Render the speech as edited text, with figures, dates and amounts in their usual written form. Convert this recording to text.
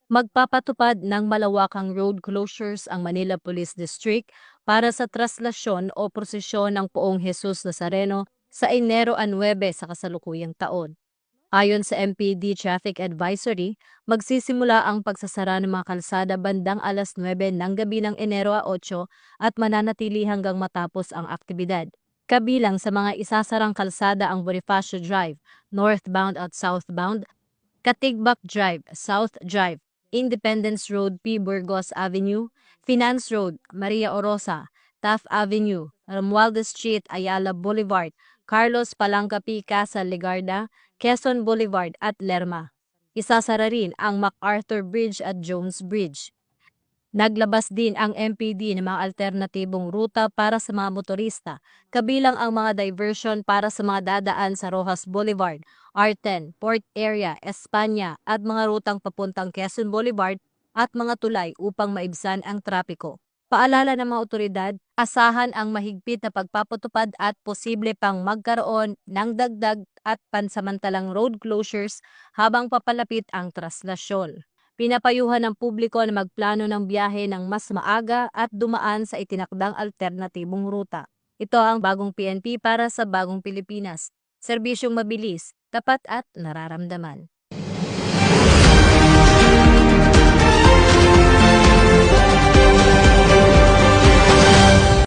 Magpapatupad ng malawakang road closures ang Manila Police District para sa traslasyon o prosesyon ng Poong Jesus Nazareno sa Enero 9 sa kasalukuyang taon. Ayon sa MPD Traffic Advisory, magsisimula ang pagsasara ng mga kalsada bandang alas 9 ng gabi ng Enero 8 at mananatili hanggang matapos ang aktibidad. Kabilang sa mga isasarang kalsada ang Bonifacio Drive, northbound at southbound, Katigbak Drive, South Drive, Independence Road, P. Burgos Avenue, Finance Road, Maria Orosa, Taft Avenue, Romualdez Street, Ayala Boulevard, Carlos Palanca P. Casa Legarda, Quezon Boulevard at Lerma. Isasara rin ang MacArthur Bridge at Jones Bridge. Naglabas din ang MPD ng mga alternatibong ruta para sa mga motorista, kabilang ang mga diversion para sa mga dadaan sa Rojas Boulevard, R10, Port Area, Espanya at mga rutang papuntang Quezon Boulevard at mga tulay upang maibsan ang trapiko. Paalala ng mga otoridad, asahan ang mahigpit na pagpapatupad at posible pang magkaroon ng dagdag at pansamantalang road closures habang papalapit ang traslasyon. Pinapayuhan ng publiko na magplano ng biyahe ng mas maaga at dumaan sa itinakdang alternatibong ruta. Ito ang bagong PNP para sa bagong Pilipinas. Serbisyong mabilis, tapat at nararamdaman.